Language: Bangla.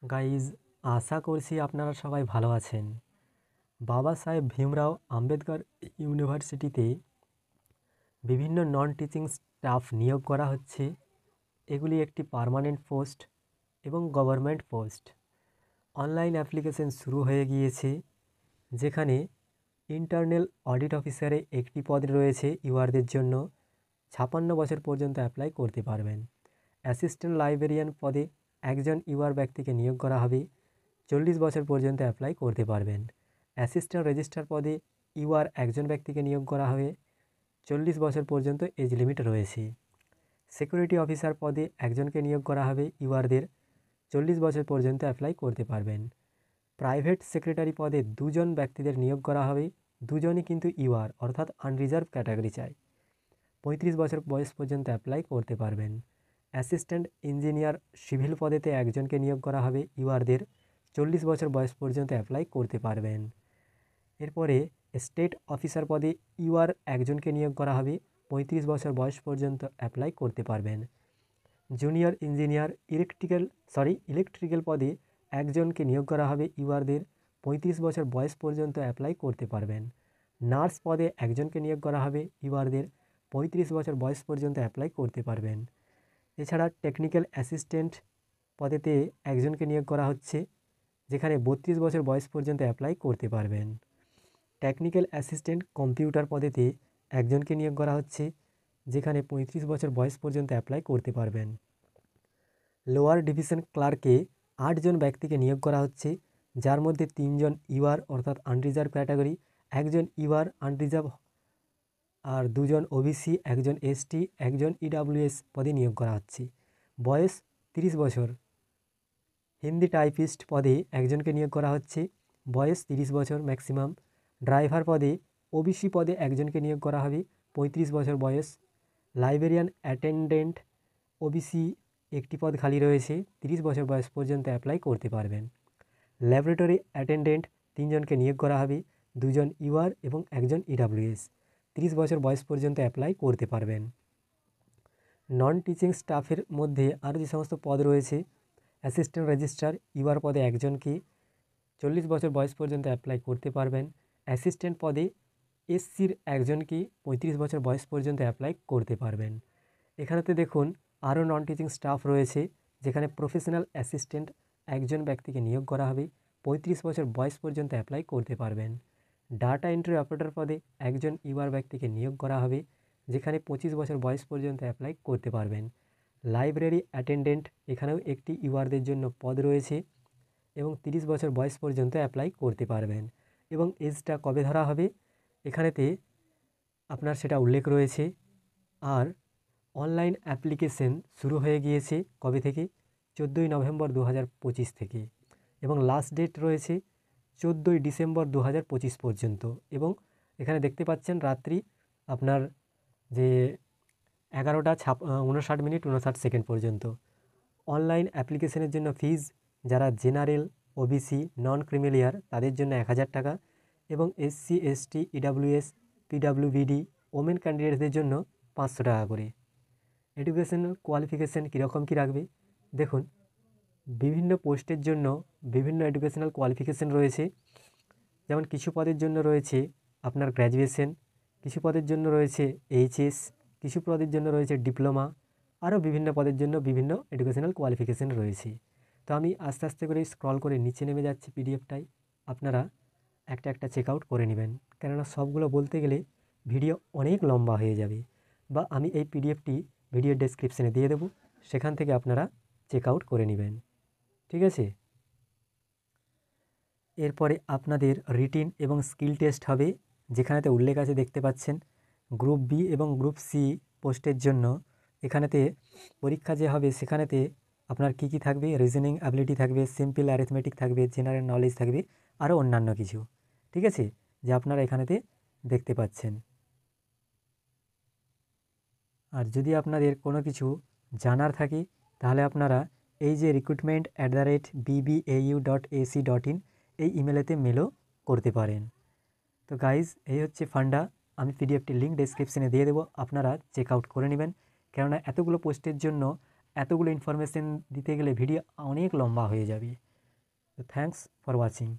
গাইজ, আশা করছি আপনারা সবাই ভালো আছেন। বাবা সাহেব ভীমরাও আম্বেদকর ইউনিভার্সিটিতে বিভিন্ন নন টিচিং স্টাফ নিয়োগ করা হচ্ছে। এগুলি একটি পার্মানেন্ট পোস্ট এবং গভর্নমেন্ট পোস্ট। অনলাইন অ্যাপ্লিকেশন শুরু হয়ে গিয়েছে, যেখানে ইন্টারনাল অডিট অফিসারে একটি পদ রয়েছে ইউআরদের জন্য। 56 বছর পর্যন্ত অ্যাপ্লাই করতে পারবেন। অ্যাসিস্ট্যান্ট লাইব্রেরিয়ান পদে একজন ইউআর ব্যক্তিকে নিয়োগ করা হবে। 40 বছর পর্যন্ত অ্যাপ্লাই করতে পারবেন। অ্যাসিস্ট্যান্ট রেজিস্ট্রার পদে ইউআর একজন ব্যক্তিকে নিয়োগ করা হবে। 40 বছর পর্যন্ত এজ লিমিট রয়েছে। সিকিউরিটি অফিসার পদে একজনকে নিয়োগ করা হবে ইউআরদের। 40 বছর পর্যন্ত অ্যাপ্লাই করতে পারবেন। প্রাইভেট সেক্রেটারি পদে দুজন ব্যক্তিদের নিয়োগ করা হবে। দুজনই কিন্তু ইউআর অর্থাৎ আনরিজার্ভ ক্যাটাগরি চাই। 35 বছর বয়স পর্যন্ত অ্যাপ্লাই করতে পারবেন। অ্যাসিস্ট্যান্ট ইঞ্জিনিয়ার সিভিল পদেতে একজনকে নিয়োগ করা হবে ইউআরদের। 40 বছর বয়স পর্যন্ত অ্যাপ্লাই করতে পারবেন। এরপরে স্টেট অফিসার পদে ইউআর একজনকে নিয়োগ করা হবে। 35 বছর বয়স পর্যন্ত অ্যাপ্লাই করতে পারবেন। জুনিয়র ইঞ্জিনিয়ার ইলেকট্রিক্যাল পদে একজনকে নিয়োগ করা হবে ইউআরদের। 35 বছর বয়স পর্যন্ত অ্যাপ্লাই করতে পারবেন। নার্স পদে একজনকে নিয়োগ করা হবে ইউআরদের। 35 বছর বয়স পর্যন্ত অ্যাপ্লাই করতে পারবেন। এছাড়া টেকনিক্যাল অ্যাসিস্ট্যান্ট পদেতে একজনকে নিয়োগ করা হচ্ছে, যেখানে 32 বছর বয়স পর্যন্ত অ্যাপ্লাই করতে পারবেন। টেকনিক্যাল অ্যাসিস্ট্যান্ট কম্পিউটার পদেতে একজনকে নিয়োগ করা হচ্ছে, যেখানে 35 বছর বয়স পর্যন্ত অ্যাপ্লাই করতে পারবেন। লোয়ার ডিভিশন ক্লার্কে 8 জন ব্যক্তিকে নিয়োগ করা হচ্ছে, যার মধ্যে 3 জন ইউআর অর্থাৎ আনরিজার্ভ ক্যাটাগরি, একজন ইউআর আনরিজার্ভ, আর 2 জন ওবিসি, একজন এসটি, একজন ইডাব্লিউএস পদে নিয়োগ করা হচ্ছে। বয়স 30 বছর। হিন্দি টাইপিস্ট পদে একজনকে নিয়োগ করা হচ্ছে, বয়স 30 বছর ম্যাক্সিমাম। ড্রাইভার পদে ওবিসি পদে একজনকে নিয়োগ করা হবে, 35 বছর বয়স। লাইব্রেরিয়ান অ্যাটেন্ডেন্ট ওবিসি একটি পদ খালি রয়েছে, 30 বছর বয়স পর্যন্ত অ্যাপ্লাই করতে পারবেন। ল্যাবরেটরি অ্যাটেন্ডেন্ট 3 জনকে নিয়োগ করা হবে, 2 জন ইউআর এবং একজন ইডাব্লিউএস। 30 বছর বয়স পর্যন্ত অ্যাপ্লাই করতে পারবেন। নন টিচিং স্টাফের মধ্যে আরও যে সমস্ত পদ রয়েছে, অ্যাসিস্ট্যান্ট রেজিস্ট্রার ইউআর পদে একজনকে, 40 বছর বয়স পর্যন্ত অ্যাপ্লাই করতে পারবেন। অ্যাসিস্ট্যান্ট পদে এসসির একজনকে 35 বছর বয়স পর্যন্ত অ্যাপ্লাই করতে পারবেন। এখানেতে দেখুন আরও নন টিচিং স্টাফ রয়েছে, যেখানে প্রফেশনাল অ্যাসিস্ট্যান্ট একজন ব্যক্তিকে নিয়োগ করা হবে, 35 বছর বয়স পর্যন্ত অ্যাপ্লাই করতে পারবেন। ডাটা এন্ট্রি অপারেটর পদে একজন ইউআর ব্যক্তিকে নিয়োগ করা হবে, যেখানে 25 বছর বয়স পর্যন্ত অ্যাপ্লাই করতে পারবেন। লাইব্রেরি অ্যাটেন্ডেন্ট, এখানেও একটি ইউআরদের জন্য পদ রয়েছে এবং 30 বছর বয়স পর্যন্ত অ্যাপ্লাই করতে পারবেন। এবং এজটা কবে ধরা হবে এখানেতে আপনার সেটা উল্লেখ রয়েছে। আর অনলাইন অ্যাপ্লিকেশন শুরু হয়ে গিয়েছে কবে থেকে? 14ই নভেম্বর 2025 থেকে, এবং লাস্ট ডেট রয়েছে 14ই ডিসেম্বর 2025 পর্যন্ত। এবং এখানে দেখতে পাচ্ছেন রাত্রি আপনার যে 11:59 পর্যন্ত। অনলাইন অ্যাপ্লিকেশনের জন্য ফিজ, যারা জেনারেল, ওবিসি, নন ক্রিমিলিয়ার তাদের জন্য 1000 টাকা, এবং এসসি, এসটি, ইডাব্লিউএস, পিডাব্লিউবিডি, ওমেন ক্যান্ডিডেটসদের জন্য 500 টাকা করে। এডুকেশনাল কোয়ালিফিকেশান কীরকম কী রাখবে দেখুন। বিভিন্ন পোস্টের জন্য বিভিন্ন এডুকেশনাল কোয়ালিফিকেশান রয়েছে। যেমন কিছু পদের জন্য রয়েছে আপনার গ্র্যাজুয়েশন, কিছু পদের জন্য রয়েছে এইচএস, কিছু পদের জন্য রয়েছে ডিপ্লোমা, আরও বিভিন্ন পদের জন্য বিভিন্ন এডুকেশনাল কোয়ালিফিকেশান রয়েছে। তো আমি আস্তে আস্তে করে স্ক্রল করে নিচে নেমে যাচ্ছি পিডিএফটাই, আপনারা একটা একটা চেক আউট করে নেবেন, কেননা সবগুলো বলতে গেলে ভিডিও অনেক লম্বা হয়ে যাবে। বা আমি এই পিডিএফটি ভিডিও ডেসক্রিপশানে দিয়ে দেবো, সেখান থেকে আপনারা চেক আউট করে নেবেন, ঠিক আছে? এরপরে আপনাদের রিটিন এবং স্কিল টেস্ট হবে, যেখানেতে উল্লেখ আছে দেখতে পাচ্ছেন গ্রুপ বি এবং গ্রুপ সি পোস্টের জন্য। এখানেতে পরীক্ষা যে হবে সেখানেতে আপনার কী কী থাকবে? রিজনিং অ্যাবিলিটি থাকবে, সিম্পল অ্যারিথমেটিক থাকবে, জেনারেল নলেজ থাকবে, আরও অন্যান্য কিছু, ঠিক আছে, যে আপনারা এখানেতে দেখতে পাচ্ছেন। আর যদি আপনাদের কোনো কিছু জানার থাকে, তাহলে আপনারা এই যে recruitment@bbau.ac.in এই ইমেলেতে মেলও করতে পারেন। তো গাইজ, এই হচ্ছে ফান্ডা। আমি পিডিএফটি লিঙ্ক ডেসক্রিপশানে দিয়ে দেবো, আপনারা চেক আউট করে নেবেন, কেননা এতগুলো পোস্টের জন্য এতগুলো ইনফরমেশান দিতে গেলে ভিডিও অনেক লম্বা হয়ে যাবে। Thanks for watching.